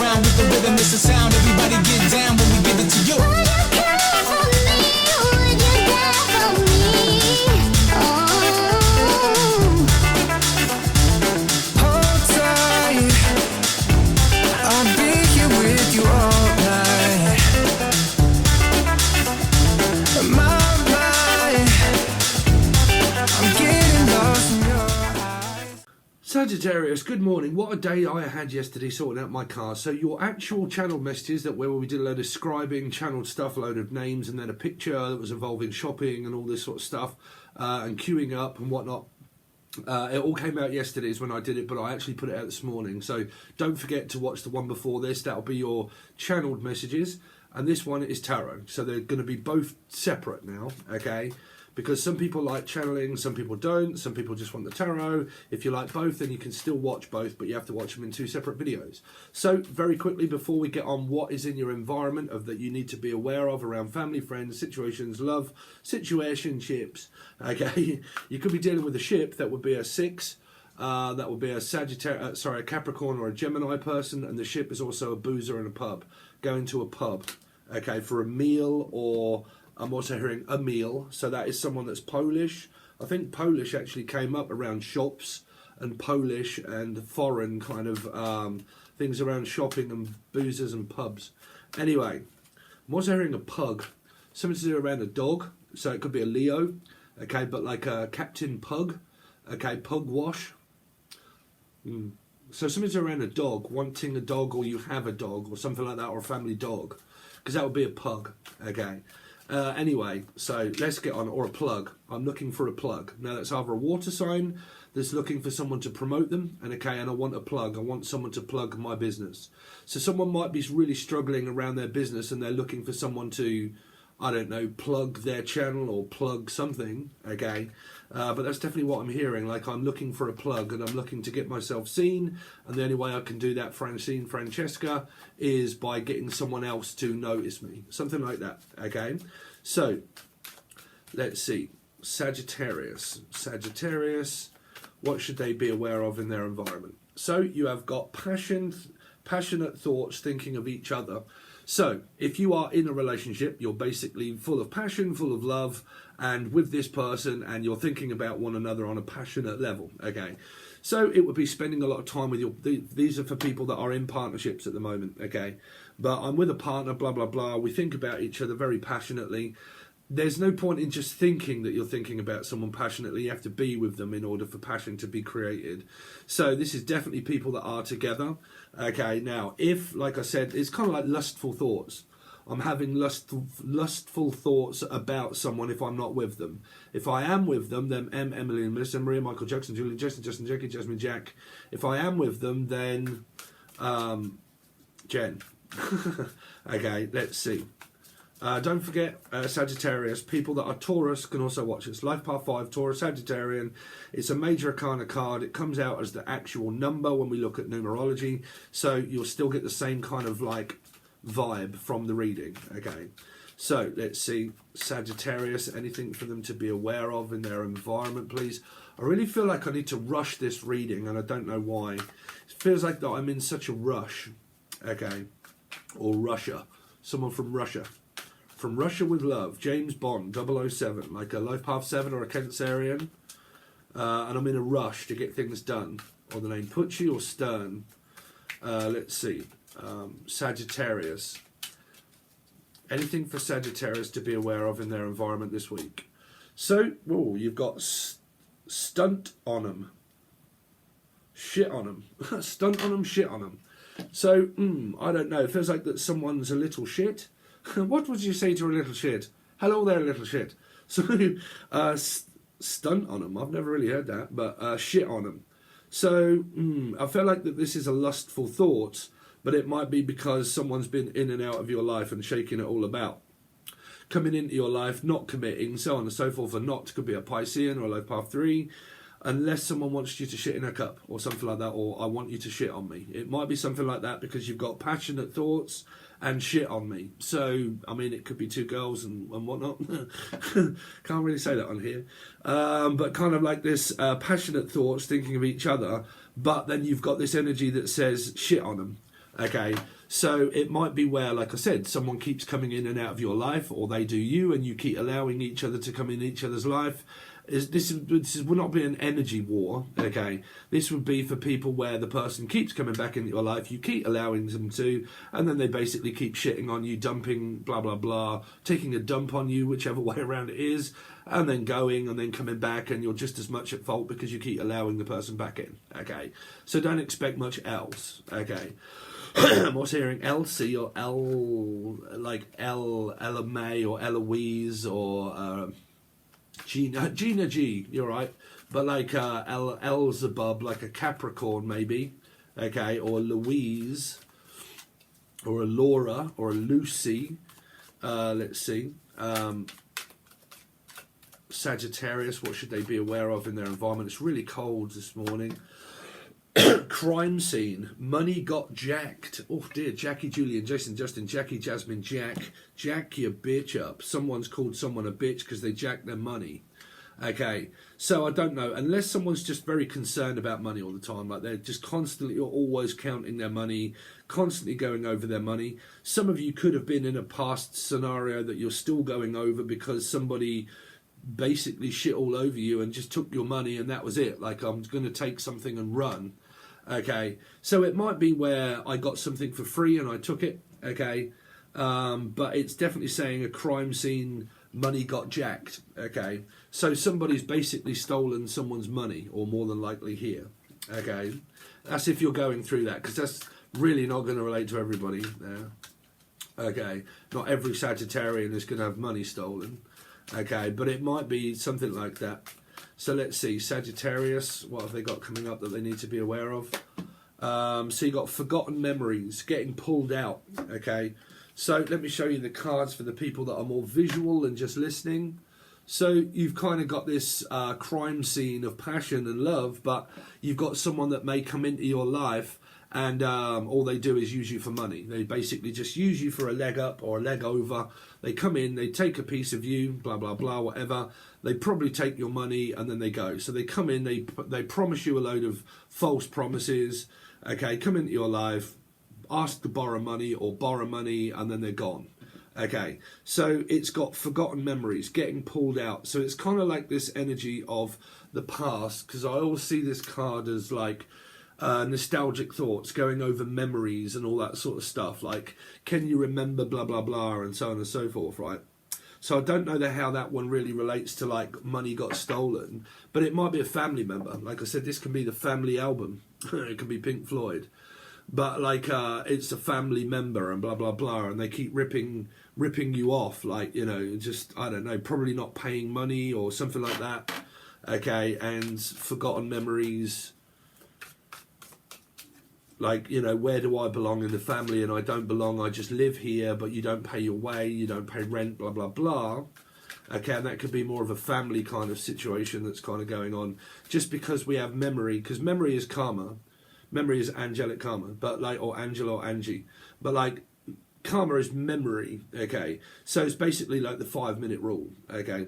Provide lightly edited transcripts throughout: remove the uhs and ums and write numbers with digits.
around with the rhythm, it's a sound. Everybody get down when we give it to you. Would you care for me? Would you care for me? Hold tight, I'll be here with you all night. My mind, I'm getting lost in your eyes. Sagittarius, good morning. What a day I had yesterday sorting out my car. So your actual channel messages that where we did a load of scribing, channeled stuff, a load of names, and then a picture that was involving shopping and all this sort of stuff, and queuing up and whatnot. It all came out yesterday is when I did it, but I actually put it out this morning. So don't forget to watch the one before this. That'll be your channeled messages. And this one is tarot. So they're going to be both separate now, okay? Because some people like channeling, some people don't. Some people just want the tarot. If you like both, then you can still watch both, but you have to watch them in two separate videos. So very quickly, before we get on, what is in your environment of that you need to be aware of around family, friends, situations, love, situationships, okay? You could be dealing with a ship. That would be a 6. That would be a Sagittarius, a Capricorn or a Gemini person, and the ship is also a boozer and a pub. Going to a pub, okay, for a meal, or I'm also hearing a meal. So that is someone that's Polish. I think Polish actually came up around shops, and Polish and foreign kind of things around shopping and boozers and pubs. Anyway, I'm also hearing a pug. Something to do around a dog. So it could be a Leo, okay, but like a Captain Pug, okay, pug wash. So something's around a dog, wanting a dog, or you have a dog, or something like that, or a family dog, because that would be a pug, okay. Anyway, so let's get on, or a plug. I'm looking for a plug. Now that's either a water sign that's looking for someone to promote them, and okay, and I want a plug. I want someone to plug my business. So someone might be really struggling around their business, and they're looking for someone to, I don't know, plug their channel or plug something, okay? But that's definitely what I'm hearing. Like, I'm looking for a plug, and I'm looking to get myself seen, and the only way I can do that, Francesca, is by getting someone else to notice me. Something like that, okay? So, let's see. Sagittarius, what should they be aware of in their environment? So, you have got passionate thoughts, thinking of each other. So, if you are in a relationship, you're basically full of passion, full of love, and with this person, and you're thinking about one another on a passionate level, okay? So, it would be spending a lot of time with your... These are for people that are in partnerships at the moment, okay? But I'm with a partner, blah, blah, blah. We think about each other very passionately. There's no point in just thinking that you're thinking about someone passionately. You have to be with them in order for passion to be created. So this is definitely people that are together. Okay, now, if, like I said, it's kind of like lustful thoughts. I'm having lustful thoughts about someone if I'm not with them. If I am with them, then Emily and Melissa, Maria, Michael Jackson, Julian, Justin, Jackie, Jasmine, Jack. If I am with them, then Jen. Okay, let's see. Don't forget, Sagittarius, people that are Taurus can also watch this. Life Path 5, Taurus, Sagittarian. It's a major arcana card. It comes out as the actual number when we look at numerology. So you'll still get the same kind of like vibe from the reading. Okay, so let's see. Sagittarius, anything for them to be aware of in their environment, please. I really feel like I need to rush this reading, and I don't know why. It feels like that I'm in such a rush. Okay, or Russia. Someone from Russia. From Russia with Love, James Bond, 007, like a Life Path 7 or a Cancerian. And I'm in a rush to get things done. Or the name Pucci or Stern. Let's see. Sagittarius. Anything for Sagittarius to be aware of in their environment this week. So, you've got stunt on them. Shit on them. Stunt on them, shit on them. So, I don't know. It feels like that someone's a little shit. What would you say to a little shit? Hello there, little shit. So, stunt on them. I've never really heard that, but shit on them. So, I feel like that this is a lustful thought, but it might be because someone's been in and out of your life and shaking it all about. Coming into your life, not committing, so on and so forth. A not could be a Piscean or a Life Path 3. Unless someone wants you to shit in a cup or something like that, or I want you to shit on me. It might be something like that because you've got passionate thoughts and shit on me. So, I mean, it could be two girls and whatnot. Can't really say that on here. But kind of like this passionate thoughts, thinking of each other, but then you've got this energy that says shit on them. Okay, so it might be where, like I said, someone keeps coming in and out of your life, or they do you, and you keep allowing each other to come in each other's life. This would not be an energy war, okay? This would be for people where the person keeps coming back into your life, you keep allowing them to, and then they basically keep shitting on you, dumping, blah, blah, blah, taking a dump on you, whichever way around it is, and then going and then coming back, and you're just as much at fault because you keep allowing the person back in, okay? So don't expect much else, okay? I'm also hearing Elsie or like Ella May or Eloise or Gina G, you're right, but like Elzebub, like a Capricorn maybe, okay, or Louise, or a Laura, or a Lucy, let's see, Sagittarius, what should they be aware of in their environment? It's really cold this morning. Crime scene. Money got jacked. Oh dear. Jackie, Julian, Jason, Justin, Jackie, Jasmine, Jack your bitch up. Someone's called someone a bitch because they jacked their money. Okay, so I don't know, unless someone's just very concerned about money all the time, like they're just constantly or always counting their money, constantly going over their money. Some of you could have been in a past scenario that you're still going over because somebody basically shit all over you and just took your money and that was it. Like, I'm going to take something and run. Okay, so it might be where I got something for free and I took it. Okay, but it's definitely saying a crime scene, money got jacked. Okay, so somebody's basically stolen someone's money, or more than likely here. Okay, that's if you're going through that, because that's really not going to relate to everybody. Okay, not every Sagittarian is going to have money stolen. Okay, but it might be something like that. So let's see, Sagittarius, what have they got coming up that they need to be aware of? So you got forgotten memories, getting pulled out, okay? So let me show you the cards for the people that are more visual and just listening. So you've kind of got this crime scene of passion and love, but you've got someone that may come into your life and all they do is use you for money. They basically just use you for a leg up or a leg over. They come in, they take a piece of you, blah, blah, blah, whatever. They probably take your money and then they go. So they come in, they promise you a load of false promises, okay, come into your life, ask to borrow money or borrow money, and then they're gone. Okay, so it's got forgotten memories, getting pulled out. So it's kind of like this energy of the past, because I always see this card as like nostalgic thoughts, going over memories and all that sort of stuff, like can you remember blah blah blah and so on and so forth, right? So I don't know how that one really relates to like money got stolen, but it might be a family member. Like I said, this can be the family album. It can be Pink Floyd, but like it's a family member and blah blah blah, and they keep ripping you off, like, you know, just, I don't know, probably not paying money or something like that. Okay, and forgotten memories. Like, you know, where do I belong in the family? And I don't belong, I just live here, but you don't pay your way, you don't pay rent, blah, blah, blah. Okay, and that could be more of a family kind of situation that's kind of going on. Just because we have memory, because memory is karma. Memory is angelic karma, but like, or Angela or Angie. But like, karma is memory, okay? So it's basically like the 5-minute rule, okay?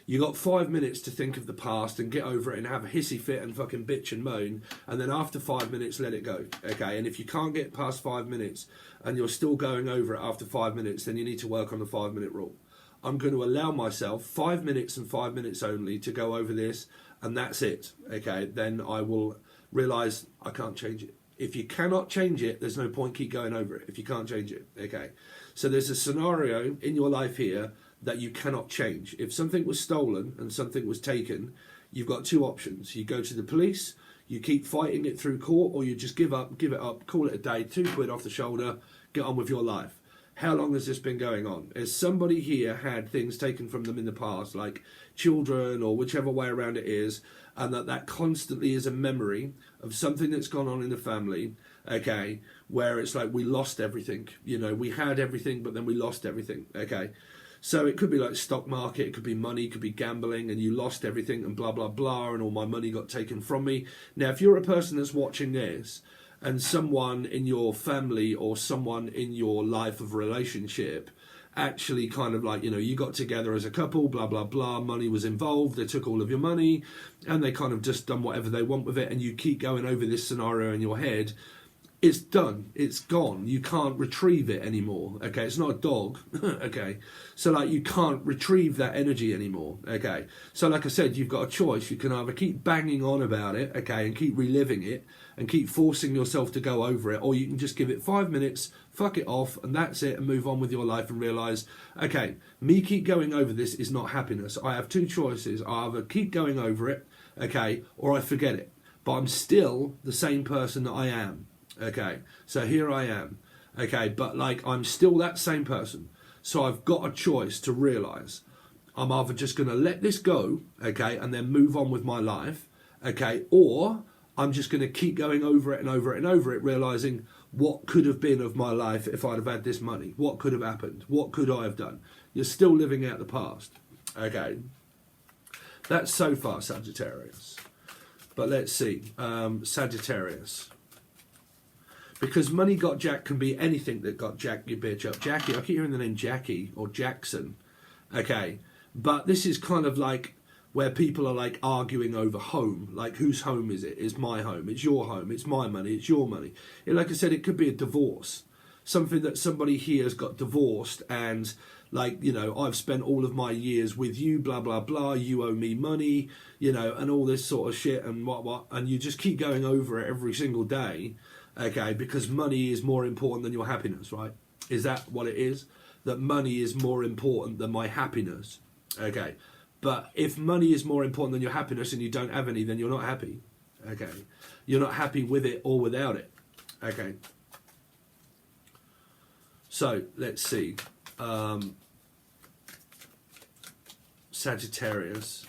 You got 5 minutes to think of the past and get over it and have a hissy fit and fucking bitch and moan, and then after 5 minutes let it go, okay? And if you can't get past 5 minutes and you're still going over it after 5 minutes, then you need to work on the 5-minute rule. I'm going to allow myself 5 minutes and 5 minutes only to go over this, and that's it, okay? Then I will realise I can't change it. If you cannot change it, there's no point keep going over it if you can't change it, okay? So there's a scenario in your life here that you cannot change. If something was stolen and something was taken, you've got two options. You go to the police, you keep fighting it through court, or you just give it up, call it a day, £2 off the shoulder, get on with your life. How long has this been going on? Has somebody here had things taken from them in the past, like children or whichever way around it is, and that constantly is a memory of something that's gone on in the family, okay, where it's like we lost everything, you know, we had everything, but then we lost everything, okay? So it could be like stock market, it could be money, it could be gambling, and you lost everything and blah, blah, blah, and all my money got taken from me. Now, if you're a person that's watching this, and someone in your family or someone in your life of relationship actually kind of like, you know, you got together as a couple, blah, blah, blah, money was involved, they took all of your money, and they kind of just done whatever they want with it, and you keep going over this scenario in your head, it's done. It's gone. You can't retrieve it anymore. Okay, it's not a dog. Okay, so like you can't retrieve that energy anymore. Okay, so like I said, you've got a choice. You can either keep banging on about it, okay, and keep reliving it and keep forcing yourself to go over it, or you can just give it 5 minutes, fuck it off, and that's it, and move on with your life and realise, okay, me keep going over this is not happiness. I have two choices. I either keep going over it, okay, or I forget it. But I'm still the same person that I am. Okay, so here I am. Okay, but like I'm still that same person. So I've got a choice to realise I'm either just going to let this go, okay, and then move on with my life, okay, or I'm just going to keep going over it and over it and over it, realising what could have been of my life if I'd have had this money. What could have happened? What could I have done? You're still living out the past. Okay. That's so far Sagittarius. But let's see. Sagittarius. Because money got Jack can be anything that got Jack, you bitch up. Jackie, I keep hearing the name Jackie or Jackson. Okay. But this is kind of like where people are like arguing over home. Like, whose home is it? It's my home. It's your home. It's my money. It's your money. Like I said, it could be a divorce. Something that somebody here has got divorced and, like, you know, I've spent all of my years with you, blah, blah, blah. You owe me money, you know, and all this sort of shit and what. And you just keep going over it every single day, okay, because money is more important than your happiness, right? Is that what it is? That money is more important than my happiness, okay? But if money is more important than your happiness and you don't have any, then you're not happy. Okay. You're not happy with it or without it. Okay. So, let's see. Sagittarius.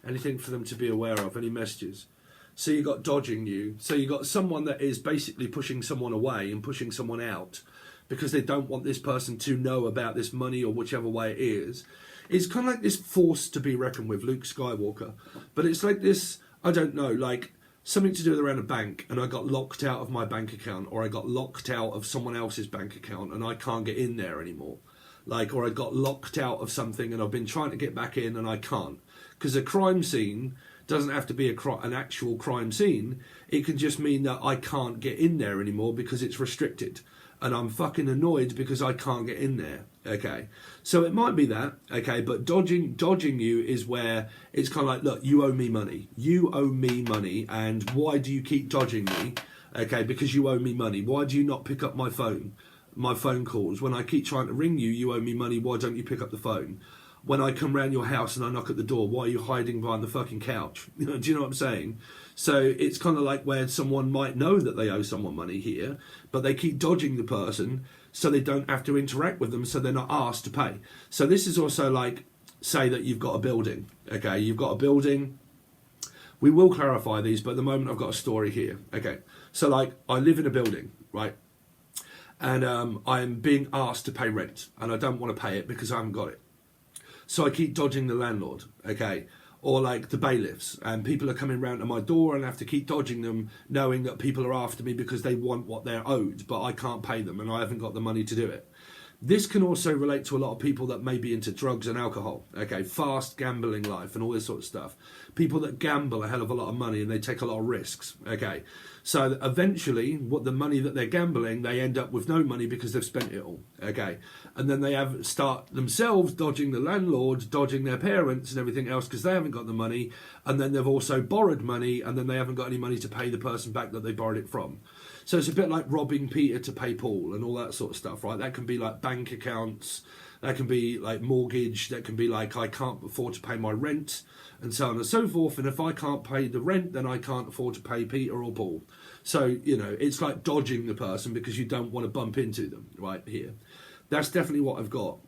Anything for them to be aware of? Any messages? So you got dodging you. So you got someone that is basically pushing someone away and pushing someone out because they don't want this person to know about this money or whichever way it is. It's kind of like this force to be reckoned with, Luke Skywalker. But it's like this, I don't know, like something to do with around a bank and I got locked out of my bank account or I got locked out of someone else's bank account and I can't get in there anymore. Like, or I got locked out of something and I've been trying to get back in and I can't. Because a crime scene doesn't have to be an actual crime scene. It can just mean that I can't get in there anymore because it's restricted. And I'm fucking annoyed because I can't get in there, okay? So it might be that, okay, but dodging you is where it's kind of like, look, you owe me money. You owe me money, and why do you keep dodging me? Okay, because you owe me money. Why do you not pick up my phone calls? When I keep trying to ring you, you owe me money, why don't you pick up the phone? When I come round your house and I knock at the door, why are you hiding behind the fucking couch? Do you know what I'm saying? So it's kind of like where someone might know that they owe someone money here, but they keep dodging the person so they don't have to interact with them, so they're not asked to pay. So this is also like, say that you've got a building, okay? You've got a building. We will clarify these, but at the moment I've got a story here, okay? So like, I live in a building, right? And I'm being asked to pay rent, and I don't want to pay it because I haven't got it. So I keep dodging the landlord, okay? Or like the bailiffs, and people are coming round to my door and I have to keep dodging them, knowing that people are after me because they want what they're owed, but I can't pay them and I haven't got the money to do it. This can also relate to a lot of people that may be into drugs and alcohol, okay? Fast gambling life and all this sort of stuff. People that gamble a hell of a lot of money and they take a lot of risks, okay? So eventually, what the money that they're gambling, they end up with no money because they've spent it all, okay? And then they start themselves dodging the landlord, dodging their parents and everything else because they haven't got the money, and then they've also borrowed money, and then they haven't got any money to pay the person back that they borrowed it from. So it's a bit like robbing Peter to pay Paul and all that sort of stuff, right? That can be like bank accounts, that can be like mortgage, that can be like I can't afford to pay my rent, and so on and so forth. And if I can't pay the rent, then I can't afford to pay Peter or Paul. So, you know, it's like dodging the person because you don't want to bump into them right here. That's definitely what I've got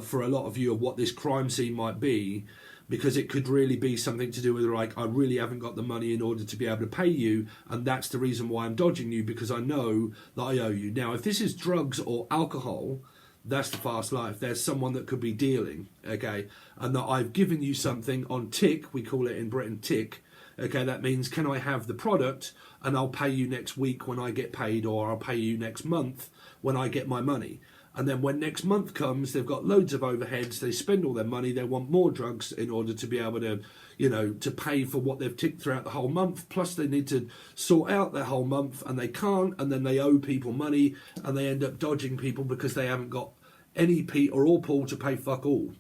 for a lot of you of what this crime scene might be, because it could really be something to do with like, I really haven't got the money in order to be able to pay you, and that's the reason why I'm dodging you, because I know that I owe you. Now, if this is drugs or alcohol, that's the fast life. There's someone that could be dealing, okay, and that I've given you something on tick, we call it in Britain tick, okay, that means can I have the product and I'll pay you next week when I get paid, or I'll pay you next month when I get my money. And then when next month comes, they've got loads of overheads. They spend all their money. They want more drugs in order to be able to, to pay for what they've ticked throughout the whole month. Plus, they need to sort out their whole month, and they can't. And then they owe people money, and they end up dodging people because they haven't got any Pete or all Paul to pay fuck all.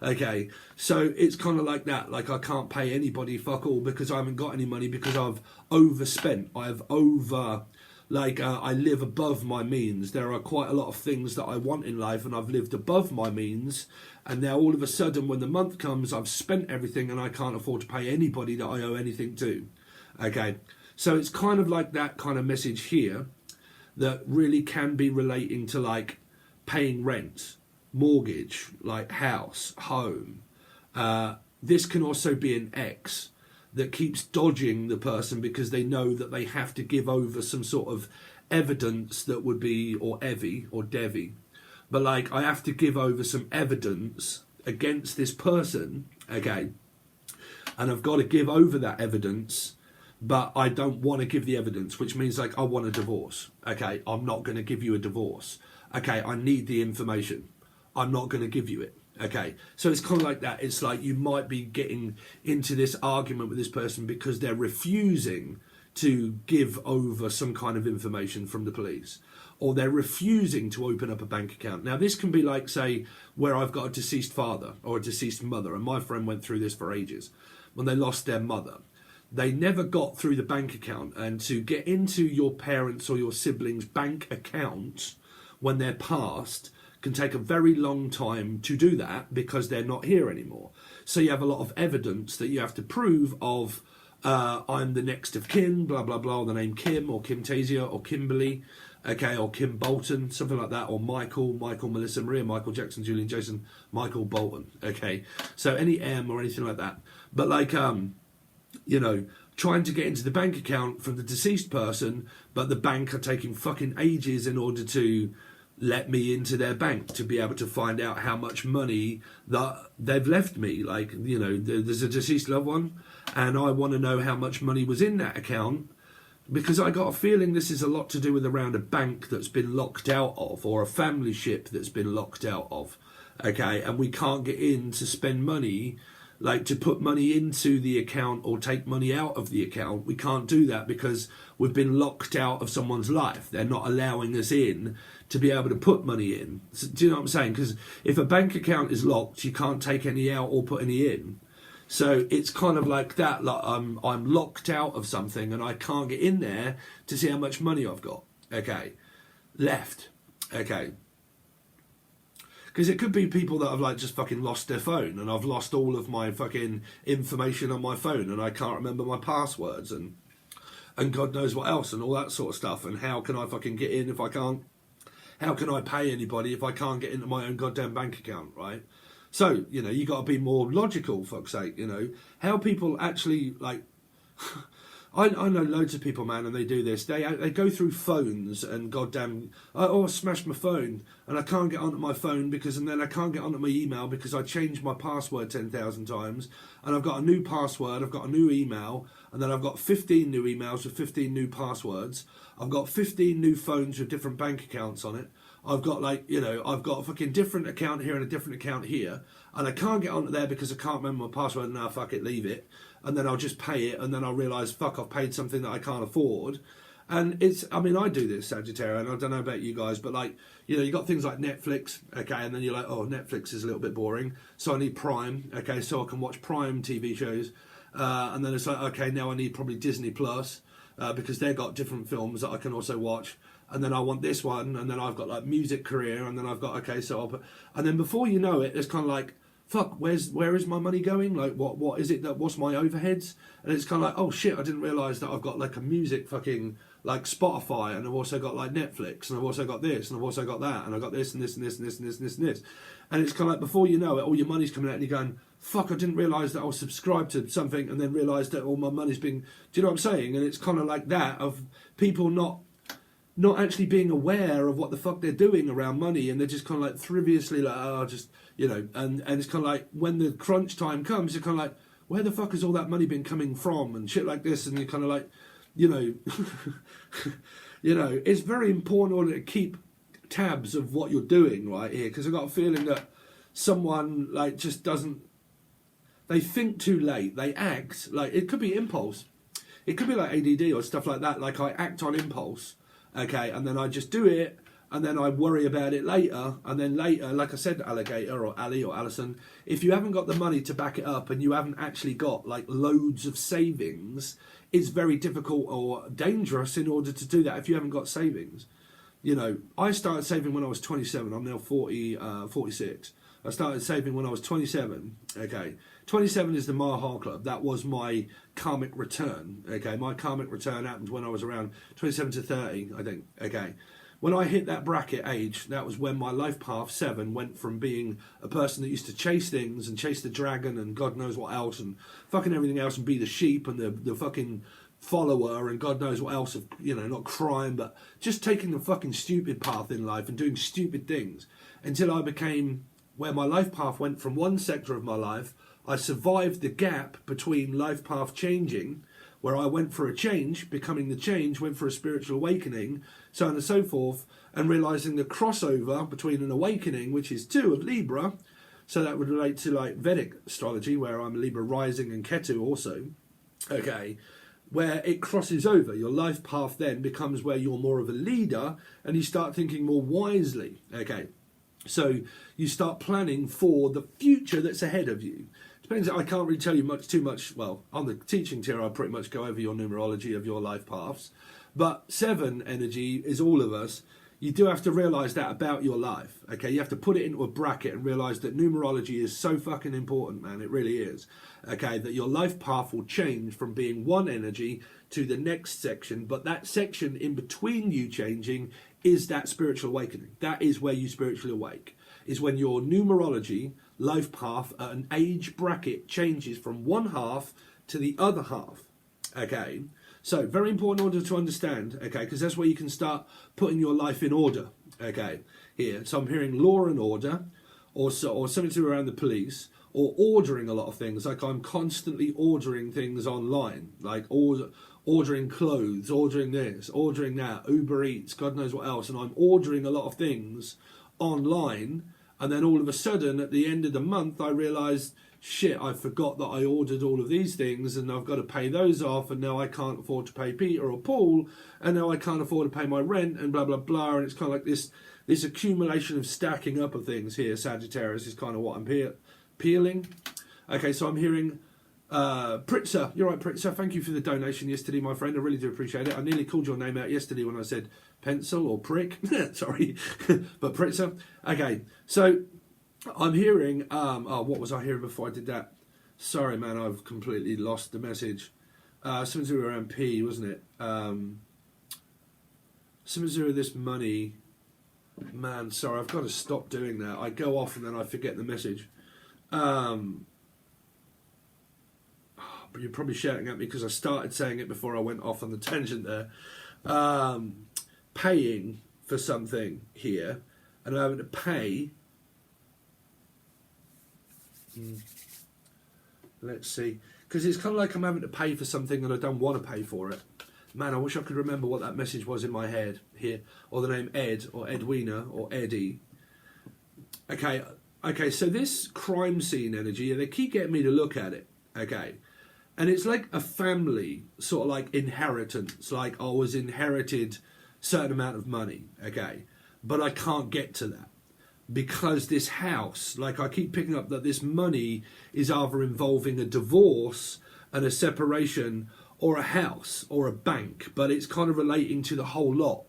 Okay, so it's kind of like that. Like, I can't pay anybody fuck all because I haven't got any money because I've overspent. I live above my means. There are quite a lot of things that I want in life, and I've lived above my means. And now all of a sudden, when the month comes, I've spent everything and I can't afford to pay anybody that I owe anything to. Okay, so it's kind of like that kind of message here that really can be relating to like paying rent, mortgage, like house, home. This can also be an ex that keeps dodging the person because they know that they have to give over some sort of evidence that would be, or Evie or Devi, but like, I have to give over some evidence against this person, okay, and I've got to give over that evidence, but I don't want to give the evidence, which means like, I want a divorce, okay, I'm not going to give you a divorce, okay, I need the information, I'm not going to give you it. Okay, so it's kind of like that. It's like you might be getting into this argument with this person because they're refusing to give over some kind of information from the police, or they're refusing to open up a bank account. Now, this can be like, say, where I've got a deceased father or a deceased mother, and my friend went through this for ages. When they lost their mother, they never got through the bank account, and to get into your parents' or your siblings' bank account when they're passed can take a very long time to do that because they're not here anymore. So you have a lot of evidence that you have to prove of, I'm the next of kin, blah, blah, blah, or the name Kim or Kim Tasia or Kimberly, okay, or Kim Bolton, something like that, or Michael, Melissa, Maria, Michael Jackson, Julian, Jason, Michael Bolton, okay. So any M or anything like that. But like, trying to get into the bank account from the deceased person, but the bank are taking fucking ages in order to let me into their bank to be able to find out how much money that they've left me. Like, there's a deceased loved one and I want to know how much money was in that account, because I got a feeling this is a lot to do with around a bank that's been locked out of, or a family ship that's been locked out of, okay, and we can't get in to spend money, like to put money into the account or take money out of the account. We can't do that because we've been locked out of someone's life. They're not allowing us in to be able to put money in. So, do you know what I'm saying? Because if a bank account is locked, you can't take any out or put any in. So it's kind of like that. Like I'm locked out of something and I can't get in there to see how much money I've got. Okay, left. Okay. Because it could be people that have like just fucking lost their phone, and I've lost all of my fucking information on my phone, and I can't remember my passwords, and God knows what else, and all that sort of stuff. And how can I fucking get in if I can't? How can I pay anybody if I can't get into my own goddamn bank account, right? So, you got to be more logical, fuck's sake, How people actually, like... I know loads of people, man, and they do this. They go through phones and goddamn, I smashed my phone and I can't get onto my phone and then I can't get onto my email because I changed my password 10,000 times, and I've got a new password, I've got a new email, and then I've got 15 new emails with 15 new passwords. I've got 15 new phones with different bank accounts on it. I've got I've got a fucking different account here and a different account here, and I can't get onto there because I can't remember my password. Now, fuck it, leave it. And then I'll just pay it, and then I'll realise, fuck, I've paid something that I can't afford. And I do this, Sagittarius, and I don't know about you guys, but you got things like Netflix, okay, and then you're like, oh, Netflix is a little bit boring, so I need Prime, okay, so I can watch Prime TV shows. And then it's like, okay, now I need probably Disney Plus, because they've got different films that I can also watch. And then I want this one, and then I've got like Music Career, and then I've got, okay, so I'll put, and then before you know it, it's kind of like, fuck, where is my money going? Like, what is it what's my overheads? And it's kind of like, oh shit, I didn't realise that I've got like a music fucking, like Spotify, and I've also got like Netflix, and I've also got this, and I've also got that, and I've got this, and this, and this, and this, and this, and this, and this. And it's kind of like, before you know it, all your money's coming out, and you're going, fuck, I didn't realise that I was subscribed to something, and then realised that all my money's being, do you know what I'm saying? And it's kind of like that, of people not actually being aware of what the fuck they're doing around money, and they're just kind of like frivolously like, oh, just, and it's kind of like, when the crunch time comes, you're kind of like, where the fuck has all that money been coming from, and shit like this, and you're kind of like, it's very important in order to keep tabs of what you're doing right here, because I've got a feeling that someone like just doesn't. They think too late. They act like it could be impulse. It could be like ADD or stuff like that. Like I act on impulse, okay, and then I just do it, and then I worry about it later, and then later, like I said, Alligator or Ali or Alison, if you haven't got the money to back it up and you haven't actually got like loads of savings, it's very difficult or dangerous in order to do that if you haven't got savings. You know, I started saving when I was 27. I'm now 46. I started saving when I was 27, okay. 27 is the Mahar Club. That was my karmic return, okay. My karmic return happened when I was around 27 to 30, I think, okay. When I hit that bracket age, that was when my life path 7 went from being a person that used to chase things and chase the dragon and God knows what else and fucking everything else and be the sheep and the fucking follower and God knows what else of, you know, not crime, but just taking the fucking stupid path in life and doing stupid things until I became where my life path went from one sector of my life. I survived the gap between life path changing, where I went for a change, becoming the change, went for a spiritual awakening, so on and so forth, and realising the crossover between an awakening, which is 2 of Libra, so that would relate to like Vedic astrology, where I'm Libra rising and Ketu also, okay, where it crosses over. Your life path then becomes where you're more of a leader and you start thinking more wisely, okay. So you start planning for the future that's ahead of you. Depends. I can't really tell you too much. Well, on the teaching tier, I pretty much go over your numerology of your life paths. But 7 energy is all of us. You do have to realise that about your life. Okay, you have to put it into a bracket and realise that numerology is so fucking important, man. It really is. Okay, that your life path will change from being one energy to the next section, but that section in between you changing is that spiritual awakening. That is where you spiritually awake. Is when your numerology life path at an age bracket changes from one half to the other half. Okay, so very important in order to understand. Okay, because that's where you can start putting your life in order. Okay, here. So I'm hearing law and order, or something to do around the police, or ordering a lot of things. Like I'm constantly ordering things online, like ordering clothes, ordering this, ordering that, Uber Eats, God knows what else, and I'm ordering a lot of things online, and then all of a sudden at the end of the month I realised, shit, I forgot that I ordered all of these things and I've got to pay those off, and now I can't afford to pay Peter or Paul, and now I can't afford to pay my rent, and blah blah blah, and it's kind of like this accumulation of stacking up of things here. Sagittarius is kind of what I'm peeling. Okay, so I'm hearing Pritzer, you're right, Pritzer, thank you for the donation yesterday, my friend. I really do appreciate it. I nearly called your name out yesterday when I said pencil or prick. Sorry, but Pritzer. Okay, so I'm hearing, what was I hearing before I did that? Sorry, man, I've completely lost the message. Something to do around P, wasn't it? Something to do with this money. Man, sorry, I've got to stop doing that. I go off and then I forget the message. But you're probably shouting at me because I started saying it before I went off on the tangent there. Paying for something here, and I'm having to pay. Let's see, because it's kind of like I'm having to pay for something and I don't want to pay for it. Man, I wish I could remember what that message was in my head here, or the name Ed, or Edwina, or Eddie. Okay, so this crime scene energy, they keep getting me to look at it, okay? And it's like a family, sort of like inheritance, like I was inherited certain amount of money, okay? But I can't get to that because this house, like I keep picking up that this money is either involving a divorce and a separation or a house or a bank, but it's kind of relating to the whole lot,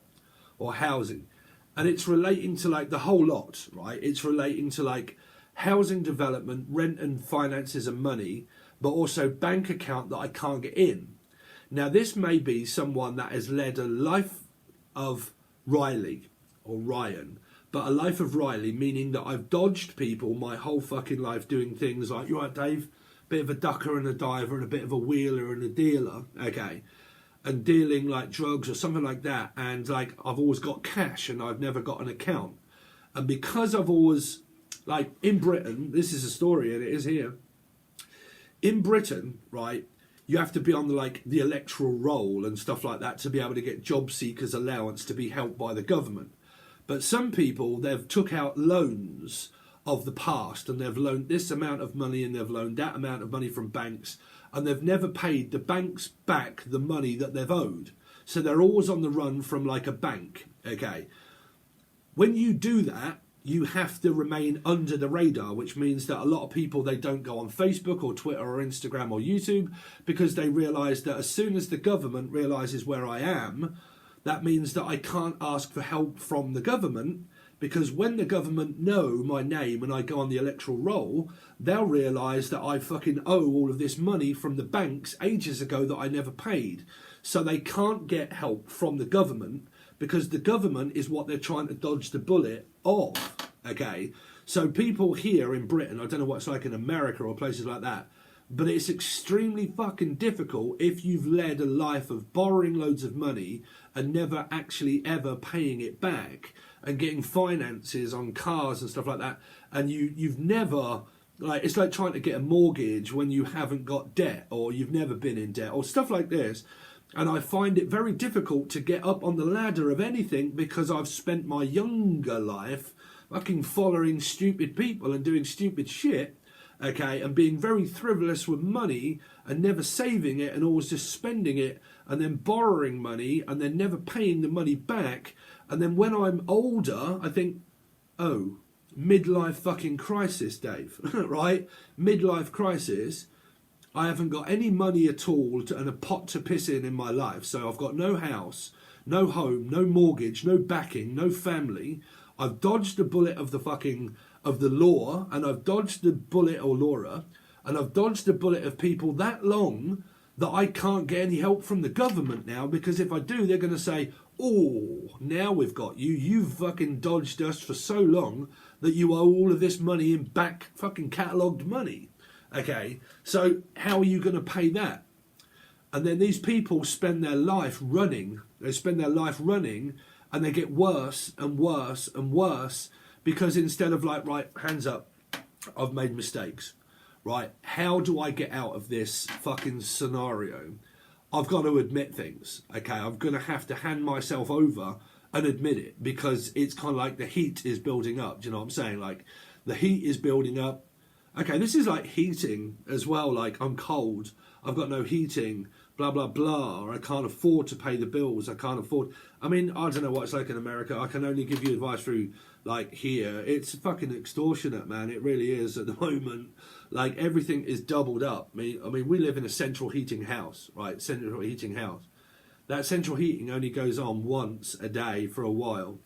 or housing. And it's relating to like the whole lot, right? It's relating to like housing development, rent and finances and money, but also bank account that I can't get in. Now, this may be someone that has led a life of Riley or Ryan, but a life of Riley, meaning that I've dodged people my whole fucking life doing things like, you right, Dave? Bit of a ducker and a diver and a bit of a wheeler and a dealer, okay? And dealing like drugs or something like that. And like, I've always got cash and I've never got an account. And because I've always, like in Britain, this is a story and it is here. In Britain, right, you have to be on the electoral roll and stuff like that to be able to get job seekers allowance to be helped by the government. But some people, they've took out loans of the past, and they've loaned this amount of money and they've loaned that amount of money from banks, and they've never paid the banks back the money that they've owed. So they're always on the run from like a bank. Okay. When you do that, you have to remain under the radar, which means that a lot of people, they don't go on Facebook or Twitter or Instagram or YouTube, because they realise that as soon as the government realises where I am, that means that I can't ask for help from the government, because when the government know my name and I go on the electoral roll, they'll realise that I fucking owe all of this money from the banks ages ago that I never paid. So they can't get help from the government, because the government is what they're trying to dodge the bullet of. Okay, so people here in Britain, I don't know what it's like in America or places like that, but it's extremely fucking difficult if you've led a life of borrowing loads of money and never actually ever paying it back, and getting finances on cars and stuff like that, and you've never, like, it's like trying to get a mortgage when you haven't got debt, or you've never been in debt, or stuff like this. And I find it very difficult to get up on the ladder of anything, because I've spent my younger life fucking following stupid people and doing stupid shit, okay, and being very frivolous with money and never saving it and always just spending it and then borrowing money and then never paying the money back. And then when I'm older, I think, oh, midlife fucking crisis, Dave, right? Midlife crisis. I haven't got any money at all and a pot to piss in my life. So I've got no house, no home, no mortgage, no backing, no family. I've dodged the bullet of the law, and I've dodged the bullet of Laura, and I've dodged the bullet of people that long that I can't get any help from the government now, because if I do, they're going to say, oh, now we've got you. You've fucking dodged us for so long that you owe all of this money in back fucking catalogued money. Okay, so how are you going to pay that? And then these people spend their life running. They spend their life running, and they get worse and worse and worse, because instead of like, right, hands up, I've made mistakes, right? How do I get out of this fucking scenario? I've got to admit things, okay? I'm going to have to hand myself over and admit it, because it's kind of like the heat is building up. Do you know what I'm saying? Like, the heat is building up. Okay, this is like heating as well. Like, I'm cold, I've got no heating, blah, blah, blah. I can't afford to pay the bills. I can't afford... I mean, I don't know what it's like in America. I can only give you advice through, like, here. It's fucking extortionate, man. It really is at the moment. Like, everything is doubled up. I mean, we live in a central heating house, right? Central heating house. That central heating only goes on once a day for a while.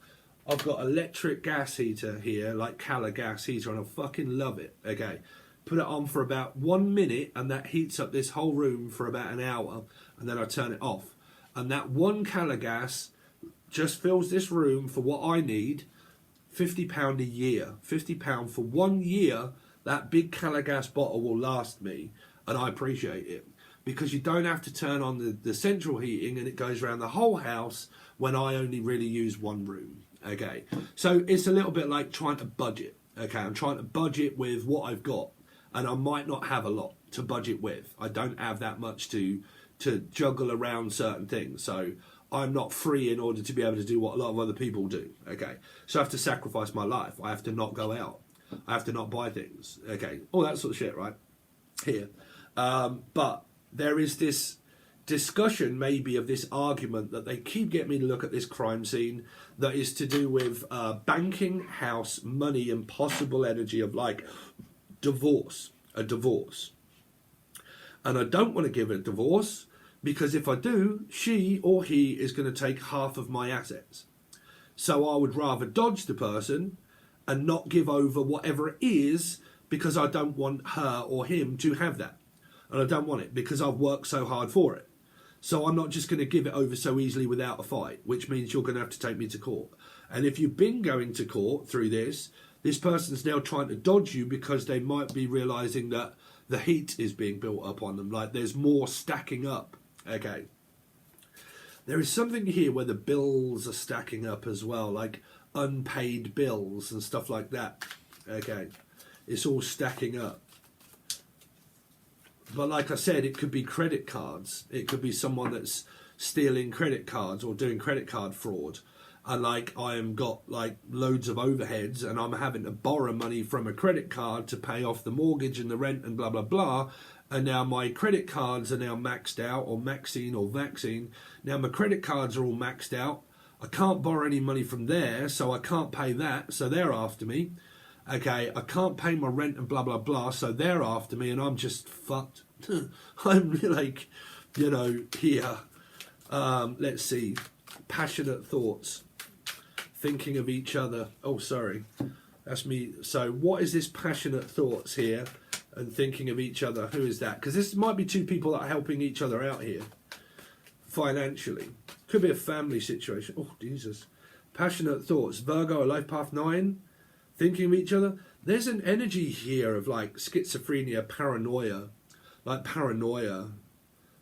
I've got electric gas heater here, like Cala gas heater, and I fucking love it, okay? Put it on for about 1 minute, and that heats up this whole room for about an hour, and then I turn it off. And that one Cala gas just fills this room for what I need, £50 a year. £50 for 1 year, that big Cala gas bottle will last me, and I appreciate it. Because you don't have to turn on the central heating, and it goes around the whole house when I only really use one room, okay? So it's a little bit like trying to budget, okay? I'm trying to budget with what I've got. And I might not have a lot to budget with. I don't have that much to juggle around certain things. So I'm not free in order to be able to do what a lot of other people do. Okay. So I have to sacrifice my life. I have to not go out. I have to not buy things. Okay. All that sort of shit, right? Here. But there is this discussion maybe of this argument that they keep getting me to look at this crime scene that is to do with banking, house, money, and possible energy of like... a divorce. And I don't want to give a divorce, because if I do, she or he is going to take half of my assets. So I would rather dodge the person and not give over whatever it is, because I don't want her or him to have that. And I don't want it because I've worked so hard for it. So I'm not just going to give it over so easily without a fight, which means you're going to have to take me to court. And if you've been going to court through this person's now trying to dodge you because they might be realising that the heat is being built up on them. Like, there's more stacking up. Okay. There is something here where the bills are stacking up as well, like unpaid bills and stuff like that. Okay. It's all stacking up. But like I said, it could be credit cards. It could be someone that's stealing credit cards or doing credit card fraud. and like I am got like loads of overheads, and I'm having to borrow money from a credit card to pay off the mortgage and the rent and blah blah blah. And now my credit cards are now maxed out, or maxine or vaccine. Now my credit cards are all maxed out. I can't borrow any money from there, so I can't pay that, so they're after me. Okay, I can't pay my rent and blah blah blah, so they're after me, and I'm just fucked. I'm like, you know, here. Let's see, passionate thoughts, thinking of each other. Oh, sorry, that's me. So what is this passionate thoughts here and thinking of each other? Who is that? Because this might be two people that are helping each other out here financially. Could be a family situation. Oh, Jesus. Passionate thoughts. Virgo, life path 9. Thinking of each other. There's an energy here of like schizophrenia, paranoia. Like paranoia.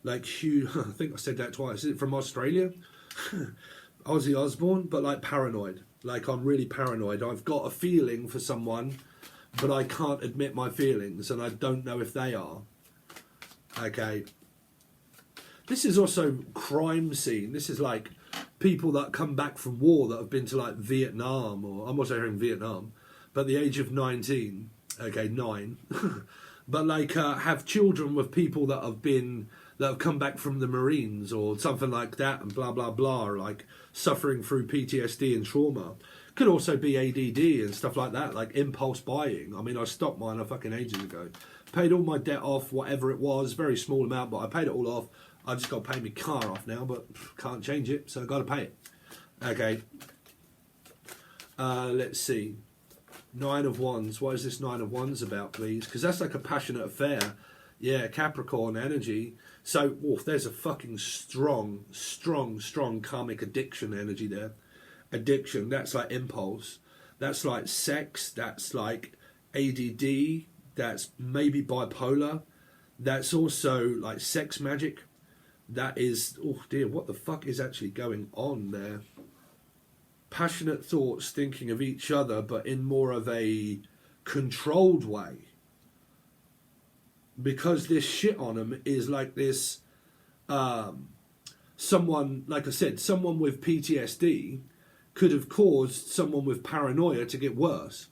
Like Hugh, I think I said that twice. Is it from Australia? Ozzy Osbourne, but like paranoid. Like I'm really paranoid. I've got a feeling for someone, but I can't admit my feelings, and I don't know if they are. Okay. This is also crime scene. This is like people that come back from war that have been to like Vietnam, or I'm also hearing Vietnam, but the age of 19, okay, 9, but like have children with people that have come back from the Marines or something like that, and blah blah blah, like suffering through PTSD and trauma. Could also be ADD and stuff like that, like impulse buying. I mean, I stopped mine fucking ages ago. Paid all my debt off, whatever it was, very small amount, but I paid it all off. I just got to pay my car off now, but can't change it, so I've got to pay it. Okay. Let's see. 9 of Wands. What is this 9 of Wands about, please? Because that's like a passionate affair. Yeah, Capricorn energy. So, there's a fucking strong karmic addiction energy there. Addiction, that's like impulse. That's like sex. That's like ADD. That's maybe bipolar. That's also like sex magic. That is, oh dear, what the fuck is actually going on there? Passionate thoughts, thinking of each other, but in more of a controlled way. Because this shit on them is like this, someone, like I said, someone with PTSD could have caused someone with paranoia to get worse.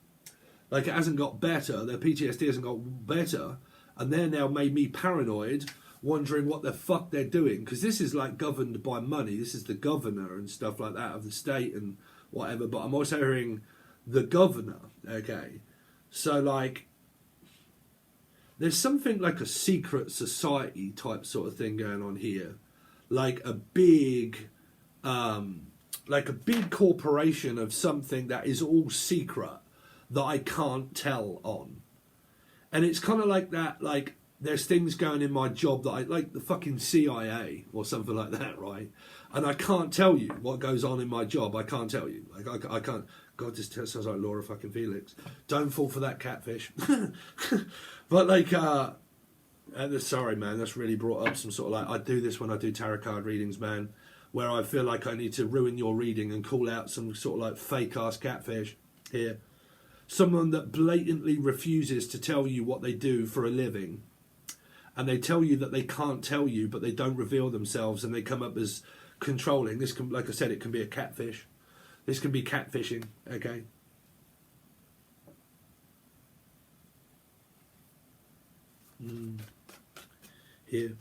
Like it hasn't got better, their PTSD hasn't got better, and they're now made me paranoid, wondering what the fuck they're doing, because this is like governed by money. This is the governor and stuff like that of the state and whatever, but I'm also hearing the governor. Okay, so like there's something like a secret society type sort of thing going on here, like a big corporation of something that is all secret that I can't tell on. And it's kind of like that, like there's things going in my job that I like, the fucking CIA or something like that, right? And I can't tell you what goes on in my job. I can't tell you. Like I can't. God, this sounds like Laura fucking Felix. Don't fall for that catfish. But like, sorry, man, that's really brought up some sort of like, I do this when I do tarot card readings, man, where I feel like I need to ruin your reading and call out some sort of like fake ass catfish here. Someone that blatantly refuses to tell you what they do for a living. And they tell you that they can't tell you, but they don't reveal themselves, and they come up as controlling. This can, like I said, it can be a catfish. This can be catfishing, okay? Here,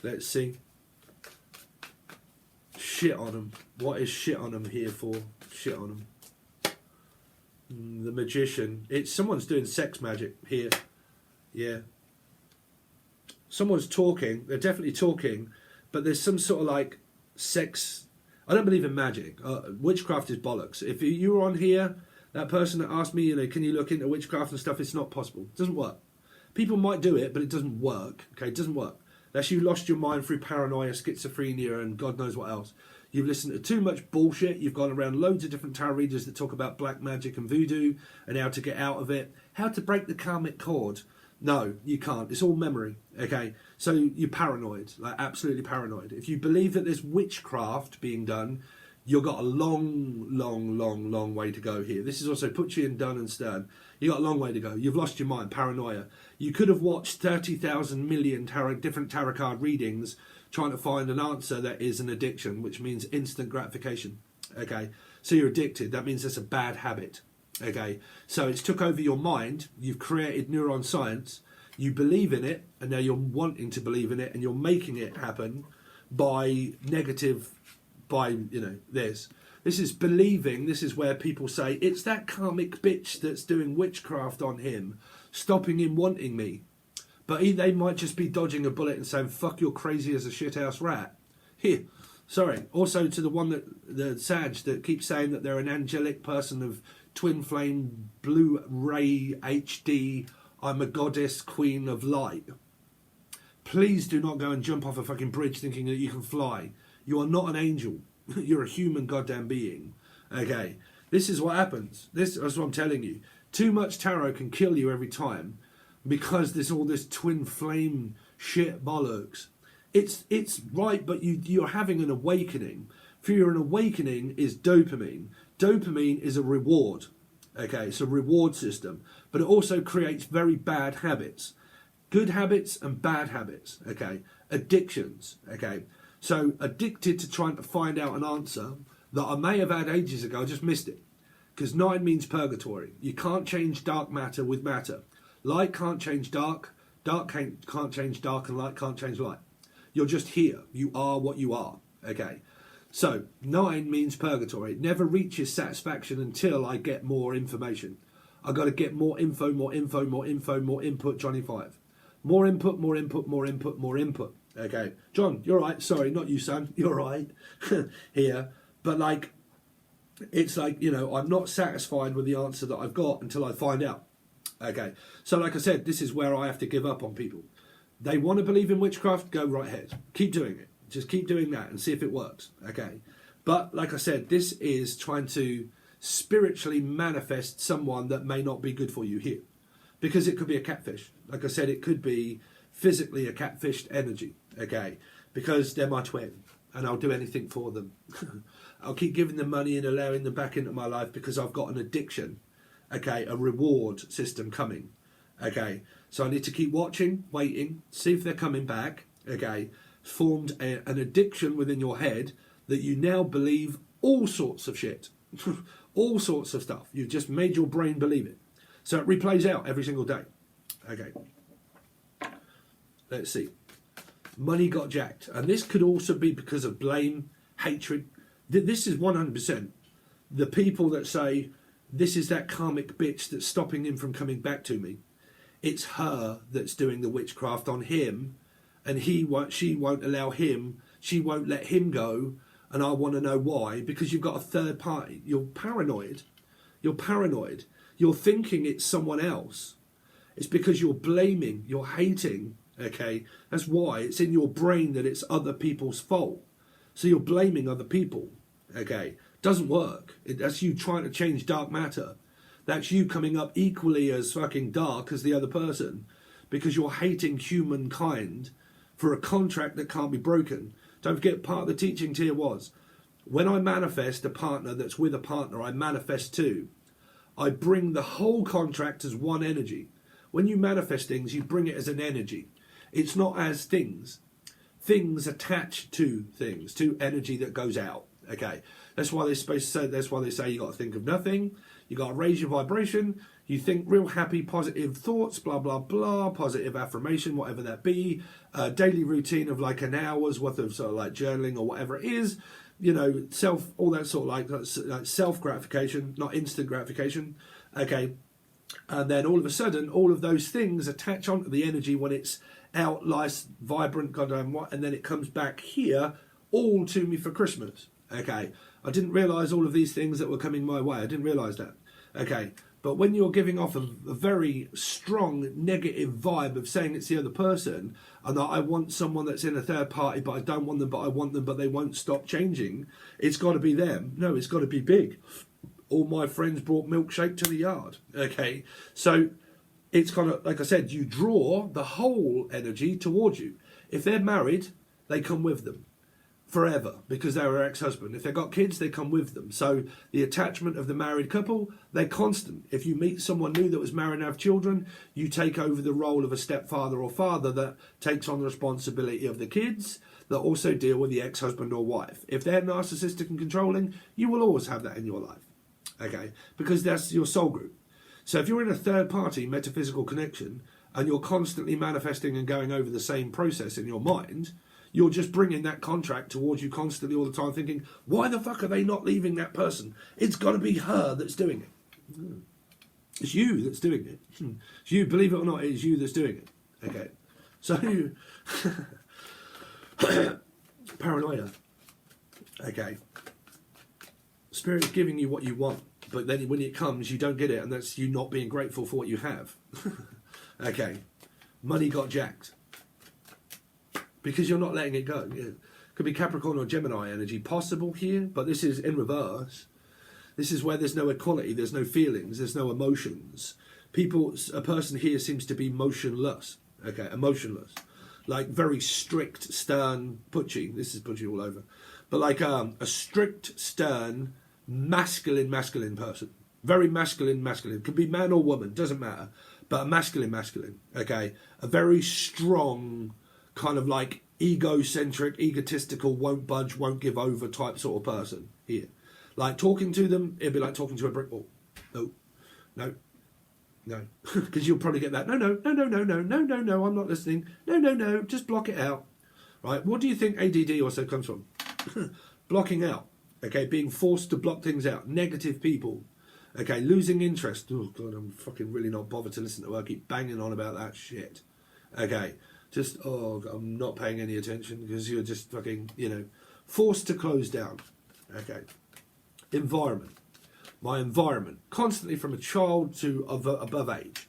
let's see. Shit on them. What is shit on them here for? Shit on them. The Magician. It's someone's doing sex magic here. Yeah. Someone's talking. They're definitely talking, but there's some sort of like sex. I don't believe in magic. Witchcraft is bollocks. If you were on here, that person that asked me, you know, can you look into witchcraft and stuff? It's not possible. It doesn't work. People might do it, but it doesn't work. Okay, it doesn't work. Unless you lost your mind through paranoia, schizophrenia, and God knows what else. You've listened to too much bullshit. You've gone around loads of different tarot readers that talk about black magic and voodoo and how to get out of it. How to break the karmic cord. No, you can't. It's all memory, okay? So you're paranoid, like absolutely paranoid. If you believe that there's witchcraft being done, you've got a long way to go here. This is also Pucci and Dunn and Stern. You've got a long way to go. You've lost your mind, paranoia. You could have watched 30,000 million different tarot card readings trying to find an answer that is an addiction, which means instant gratification, Okay, so you're addicted. That means that's a bad habit. Okay, so it's took over your mind. You've created neuron science. You believe in it, and now you're wanting to believe in it, and you're making it happen by negative, by this. This is believing. This is where people say it's that karmic bitch that's doing witchcraft on him, stopping him wanting me. But they might just be dodging a bullet and saying, fuck, you're crazy as a shithouse rat. Here, sorry. Also to the Sag that keeps saying that they're an angelic person of twin flame, blue ray, HD, I'm a goddess, queen of light. Please do not go and jump off a fucking bridge thinking that you can fly. You are not an angel. You're a human goddamn being. Okay, this is what happens. That's what I'm telling you. Too much tarot can kill you every time because there's all this twin flame shit bollocks. It's right, but you're having an awakening. For you, an awakening is dopamine. Dopamine is a reward. Okay, it's a reward system, but it also creates very bad habits. Good habits and bad habits. Okay, addictions. Okay, so addicted to trying to find out an answer that I may have had ages ago, I just missed it. Because 9 means purgatory. You can't change dark matter with matter. Light can't change dark. Dark can't change dark, and light can't change light. You're just here. You are what you are. Okay. So 9 means purgatory. It never reaches satisfaction until I get more information. I got to get more info, more info, more info, more input. Johnny 5. More input, more input, more input, more input. Okay. John, you're right. Sorry, not you, son. You're right. Here. But like, it's like, I'm not satisfied with the answer that I've got until I find out. Okay. So like I said, this is where I have to give up on people. They want to believe in witchcraft, go right ahead. Keep doing it. Just keep doing that and see if it works. Okay. But like I said, this is trying to spiritually manifest someone that may not be good for you here. Because it could be a catfish. Like I said, it could be physically a catfished energy. Okay. Because they're my twin. And I'll do anything for them. I'll keep giving them money and allowing them back into my life because I've got an addiction. Okay. A reward system coming. Okay. So I need to keep watching, waiting, see if they're coming back. Okay. Formed an addiction within your head that you now believe all sorts of shit. All sorts of stuff. You've just made your brain believe it. So it replays out every single day. Okay. Let's see. Money got jacked. And this could also be because of blame, hatred. This is 100%. The people that say, this is that karmic bitch that's stopping him from coming back to me. It's her that's doing the witchcraft on him. And she won't allow him. She won't let him go. And I want to know why. Because you've got a third party. You're paranoid. You're paranoid. You're thinking it's someone else. It's because you're blaming. You're hating. Okay, that's why it's in your brain that it's other people's fault. So you're blaming other people. Okay, doesn't work. That's you trying to change dark matter. That's you coming up equally as fucking dark as the other person because you're hating humankind for a contract that can't be broken. Don't forget, part of the teaching here was when I manifest a partner that's with a partner, I manifest two. I bring the whole contract as one energy. When you manifest things, you bring it as an energy. It's not as things. Things attach to things, to energy that goes out. Okay, that's why they're supposed to say. That's why they say you got to think of nothing. You got to raise your vibration. You think real happy, positive thoughts. Blah blah blah. Positive affirmation, whatever that be. Daily routine of like an hour's worth of sort of like journaling or whatever it is. All that sort of like self gratification, not instant gratification. Okay, and then all of a sudden, all of those things attach onto the energy when it's out, nice, vibrant, goddamn what, and then it comes back here, all to me for Christmas. Okay, I didn't realise all of these things that were coming my way. I didn't realise that. Okay, but when you're giving off a very strong negative vibe of saying it's the other person, and that I want someone that's in a third party, but I don't want them, but I want them, but they won't stop changing, it's got to be them. No, it's got to be big. All my friends brought milkshake to the yard. Okay, so it's kind of, like I said, you draw the whole energy towards you. If they're married, they come with them forever because they're her ex-husband. If they've got kids, they come with them. So the attachment of the married couple, they're constant. If you meet someone new that was married and have children, you take over the role of a stepfather or father that takes on the responsibility of the kids. that also deal with the ex-husband or wife. If they're narcissistic and controlling, you will always have that in your life, okay? Because that's your soul group. So if you're in a third-party metaphysical connection and you're constantly manifesting and going over the same process in your mind, you're just bringing that contract towards you constantly all the time thinking, why the fuck are they not leaving that person? It's got to be her that's doing it. It's you that's doing it. It's you, believe it or not, it's you that's doing it. Okay. So, paranoia. Okay. Spirit's giving you what you want, but then when it comes, you don't get it, and that's you not being grateful for what you have. Okay. Money got jacked. Because you're not letting it go. Yeah. Could be Capricorn or Gemini energy possible here, but this is in reverse. This is where there's no equality, there's no feelings, there's no emotions. A person here seems to be motionless. Okay, emotionless. Like very strict, stern, putchy. This is putchy all over. But like a strict, stern, masculine person. Very masculine. Could be man or woman, doesn't matter. But a masculine. Okay, a very strong, kind of like egocentric, egotistical, won't budge, won't give over type sort of person here. Like talking to them, it'd be like talking to a brick wall. No. Because you'll probably get that. No, I'm not listening. No, just block it out. Right? What do you think ADD also comes from? Blocking out. Okay, being forced to block things out. Negative people. Okay, losing interest. Oh, God, I'm fucking really not bothered to listen to her. I keep banging on about that shit. Okay, just, I'm not paying any attention because you're just fucking, forced to close down. Okay. Environment. My environment, constantly from a child to above age.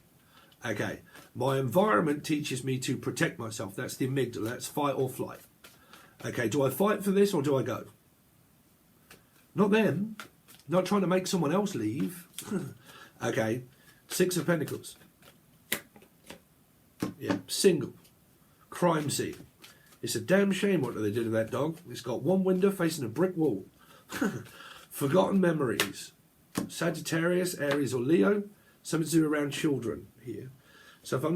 Okay. My environment teaches me to protect myself. That's the amygdala. That's fight or flight. Okay. Do I fight for this or do I go? Not them. Not trying to make someone else leave. Okay. 6 of Pentacles. Yeah. Single. Crime scene. It's a damn shame what they did to that dog. It's got one window facing a brick wall. Forgotten memories. Sagittarius, Aries or Leo. Something to do around children here. So if I'm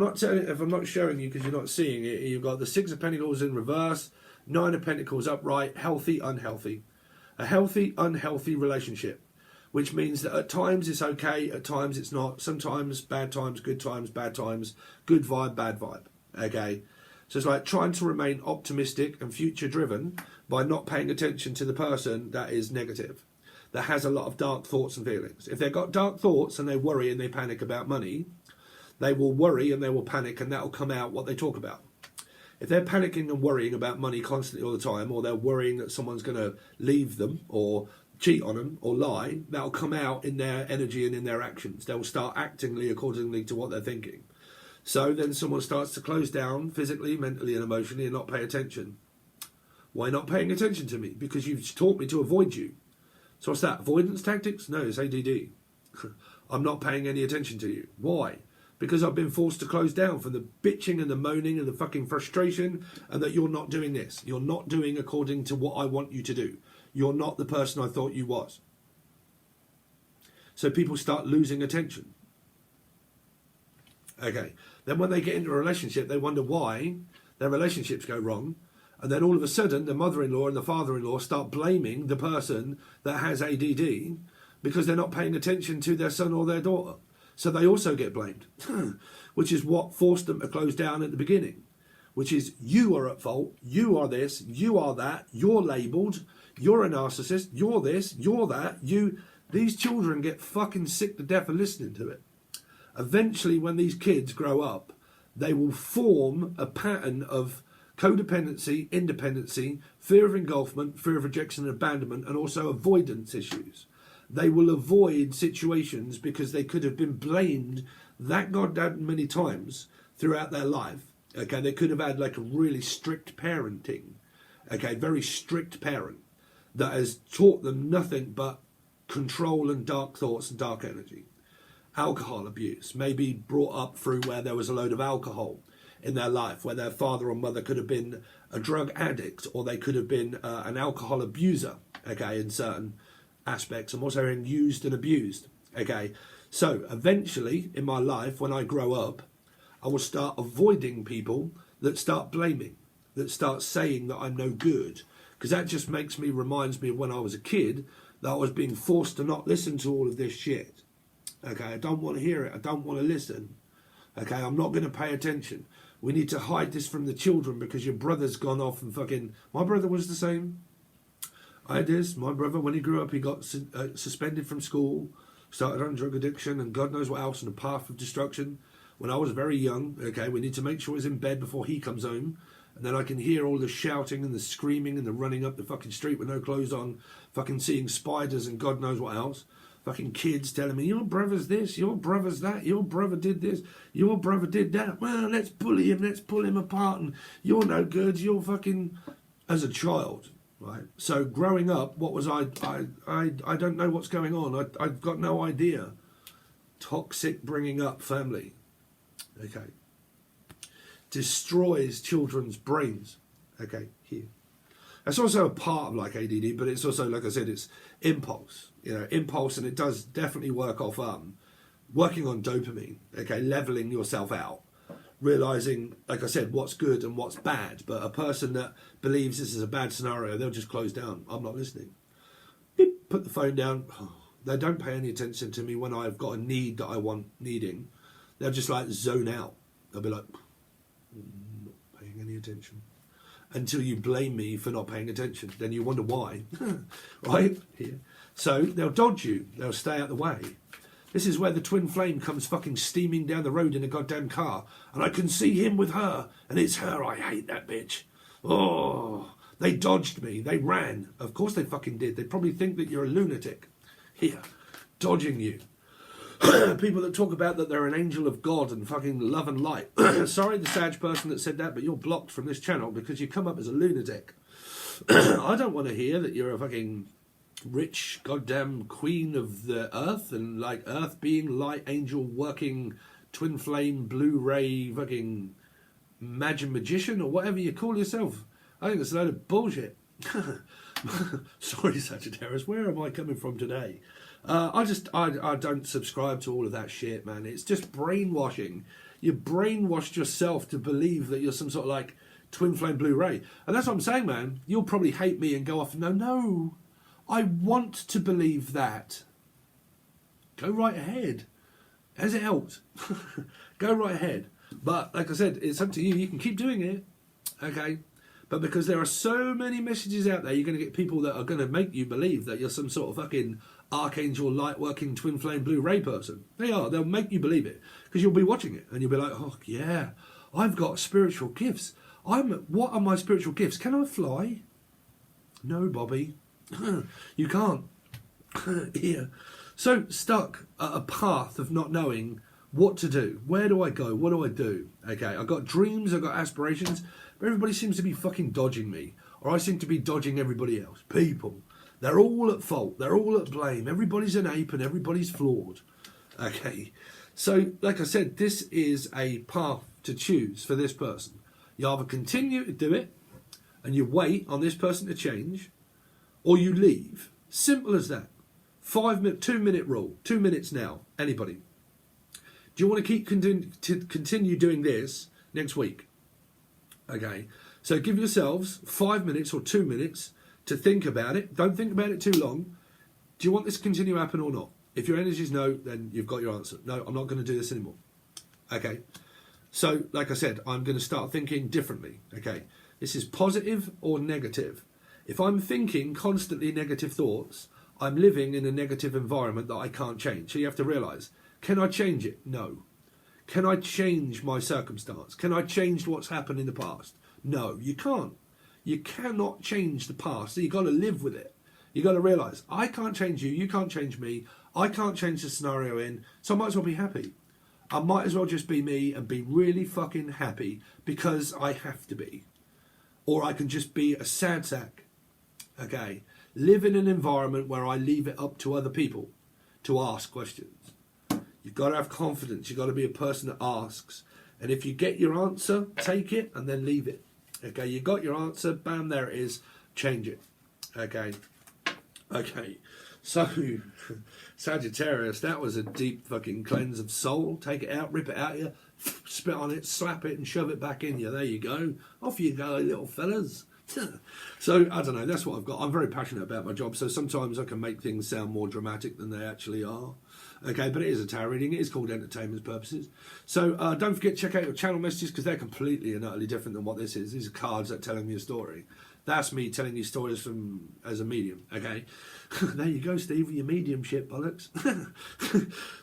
not showing you because you're not seeing it, you've got the 6 of Pentacles in reverse, 9 of Pentacles upright, healthy, unhealthy. A healthy, unhealthy relationship. Which means that at times it's okay, at times it's not. Sometimes bad times, bad times, good vibe, bad vibe. Okay? So it's like trying to remain optimistic and future driven by not paying attention to the person that is negative, that has a lot of dark thoughts and feelings. If they've got dark thoughts and they worry and they panic about money, they will worry and they will panic and that will come out what they talk about. If they're panicking and worrying about money constantly all the time, or they're worrying that someone's going to leave them or cheat on them or lie, that will come out in their energy and in their actions. They will start acting accordingly to what they're thinking. So then someone starts to close down physically, mentally and emotionally and not pay attention. Why not paying attention to me? Because you've taught me to avoid you. So what's that? Avoidance tactics? No, it's ADD. I'm not paying any attention to you. Why? Because I've been forced to close down from the bitching and the moaning and the fucking frustration, and that you're not doing this. You're not doing according to what I want you to do. You're not the person I thought you was. So people start losing attention. Okay. Then when they get into a relationship, they wonder why their relationships go wrong. And then all of a sudden, the mother-in-law and the father-in-law start blaming the person that has ADD because they're not paying attention to their son or their daughter. So they also get blamed, which is what forced them to close down at the beginning, which is you are at fault, you are this, you are that, you're labelled, you're a narcissist, you're this, you're that, These children get fucking sick to death of listening to it. Eventually, when these kids grow up, they will form a pattern of codependency, independency, fear of engulfment, fear of rejection and abandonment, and also avoidance issues. They will avoid situations because they could have been blamed that goddamn many times throughout their life. Okay, they could have had like a really strict parenting. Okay, very strict parent that has taught them nothing but control and dark thoughts and dark energy. Alcohol abuse, maybe brought up through where there was a load of alcohol in their life, where their father or mother could have been a drug addict, or they could have been an alcohol abuser, okay, in certain aspects, and also been used and abused, okay. So eventually in my life, when I grow up, I will start avoiding people that start blaming. that starts saying that I'm no good, because that just reminds me of when I was a kid, that I was being forced to not listen to all of this shit. Okay, I don't want to hear it. I don't want to listen. Okay, I'm not going to pay attention. We need to hide this from the children because your brother's gone off and fucking... My brother was the same. I had this. My brother, when he grew up, he got suspended from school, started on drug addiction and God knows what else, on a path of destruction. When I was very young, okay, we need to make sure he's in bed before he comes home. And then I can hear all the shouting and the screaming and the running up the fucking street with no clothes on, fucking seeing spiders and God knows what else. Fucking kids telling me, your brother's this, your brother's that, your brother did this, your brother did that. Well, let's bully him, let's pull him apart, and you're no good, you're fucking... As a child, right? So growing up, what was I don't know what's going on. I've got no idea. Toxic bringing up family. Okay. Destroys children's brains. Okay, here. That's also a part of like ADD, but it's also, like I said, it's impulse. Impulse, and it does definitely work off working on dopamine. Okay, leveling yourself out, realizing, like I said, what's good and what's bad. But a person that believes this is a bad scenario, they'll just close down. I'm not listening. Beep, put the phone down. They don't pay any attention to me when I've got a need that I want needing. They'll just like zone out. They'll be like, not paying any attention. Until you blame me for not paying attention. Then you wonder why. Right? Here. So they'll dodge you. They'll stay out the way. This is where the twin flame comes fucking steaming down the road in a goddamn car. And I can see him with her. And it's her. I hate that bitch. Oh, they dodged me. They ran. Of course they fucking did. They probably think that you're a lunatic. Here. Dodging you. People that talk about that they're an angel of God and fucking love and light. Sorry, the Sag person that said that, but you're blocked from this channel because you come up as a lunatic. I don't want to hear that you're a fucking rich goddamn queen of the earth and like earth being light angel working twin flame Blu-ray fucking magician or whatever you call yourself. I think it's a load of bullshit. Sorry, Sagittarius, where am I coming from today? I don't subscribe to all of that shit, man. It's just brainwashing. You brainwashed yourself to believe that you're some sort of like twin flame Blu-ray. And that's what I'm saying, man. You'll probably hate me and go off, no, I want to believe that. Go right ahead. Has it helped? Go right ahead. But like I said, it's up to you. You can keep doing it. Okay? But because there are so many messages out there, you're going to get people that are going to make you believe that you're some sort of fucking archangel light working twin flame Blu-ray person. They are. They'll make you believe it because you'll be watching it and you'll be like, oh yeah, I've got spiritual gifts. What are my spiritual gifts? Can I fly? No, Bobby. You can't. Here. So stuck at a path of not knowing what to do. Where do I go? What do I do? Okay, I've got dreams, I've got aspirations, but everybody seems to be fucking dodging me. Or I seem to be dodging everybody else. People. They're all at fault. They're all at blame. Everybody's an ape and everybody's flawed. Okay. So, like I said, this is a path to choose for this person. You either continue to do it and you wait on this person to change, or you leave. Simple as that. 2-minute rule. 2 minutes now. Anybody. Do you want to continue doing this next week? Okay. So give yourselves 5 minutes or 2 minutes to think about it. Don't think about it too long. Do you want this to continue to happen or not? If your energy is no, then you've got your answer. No, I'm not going to do this anymore. Okay. So, like I said, I'm going to start thinking differently. Okay. This is positive or negative. If I'm thinking constantly negative thoughts, I'm living in a negative environment that I can't change. So you have to realise, can I change it? No. Can I change my circumstance? Can I change what's happened in the past? No, you can't. You cannot change the past. So you've got to live with it. You've got to realise, I can't change you, you can't change me, I can't change the scenario in, so I might as well be happy. I might as well just be me and be really fucking happy because I have to be. Or I can just be a sad sack. Okay. Live in an environment where I leave it up to other people to ask questions. You've got to have confidence. You've got to be a person that asks. And if you get your answer, take it and then leave it. Okay, you got your answer, bam, there it is. Change it. Okay. Okay, so Sagittarius, that was a deep fucking cleanse of soul. Take it out, rip it out you, spit on it, slap it, and shove it back in you. There you go. Off you go, little fellas. So I don't know. That's what I've got. I'm very passionate about my job, so sometimes I can make things sound more dramatic than they actually are. Okay, but it is a tarot reading. It is called entertainment purposes. So don't forget to check out your channel messages because they're completely and utterly different than what this is. These are cards that are telling me a story. That's me telling you stories from as a medium. Okay, there you go, Steve, with your mediumship bollocks.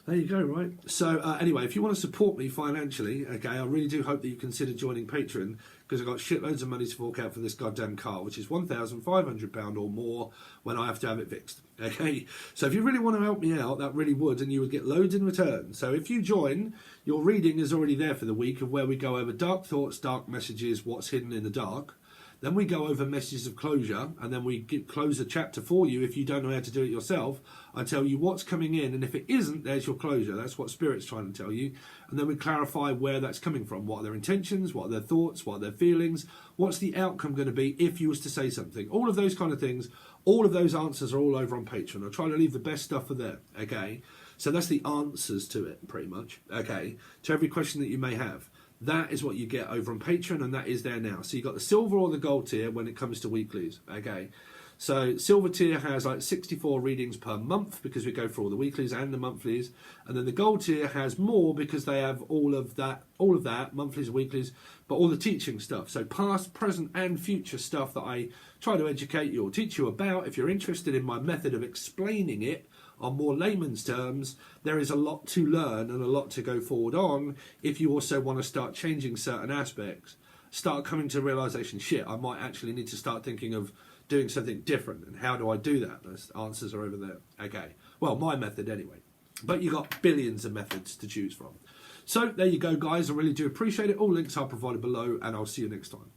There you go, right? So anyway, if you want to support me financially, okay, I really do hope that you consider joining Patreon because I've got shitloads of money to fork out for this goddamn car, which is £1,500 or more when I have to have it fixed. Okay, so if you really want to help me out, that really would, and you would get loads in return. So if you join, your reading is already there for the week of where we go over dark thoughts, dark messages, what's hidden in the dark. Then we go over messages of closure, and then we close a chapter for you. If you don't know how to do it yourself, I tell you what's coming in, and if it isn't, there's your closure. That's what Spirit's trying to tell you. And then we clarify where that's coming from. What are their intentions? What are their thoughts? What are their feelings? What's the outcome going to be if you was to say something? All of those kind of things, all of those answers are all over on Patreon. I try to leave the best stuff for there, okay? So that's the answers to it, pretty much, okay? To every question that you may have. That is what you get over on Patreon, and that is there now. So you've got the silver or the gold tier when it comes to weeklies, okay? So silver tier has like 64 readings per month because we go for all the weeklies and the monthlies, and then the gold tier has more because they have all of that, monthlies, weeklies, but all the teaching stuff. So past, present, and future stuff that I try to educate you or teach you about. If you're interested in my method of explaining it on more layman's terms, there is a lot to learn and a lot to go forward on if you also want to start changing certain aspects. Start coming to realisation, shit, I might actually need to start thinking of doing something different. And how do I do that? Those answers are over there. Okay. Well, my method anyway. But you've got billions of methods to choose from. So there you go, guys. I really do appreciate it. All links are provided below, and I'll see you next time.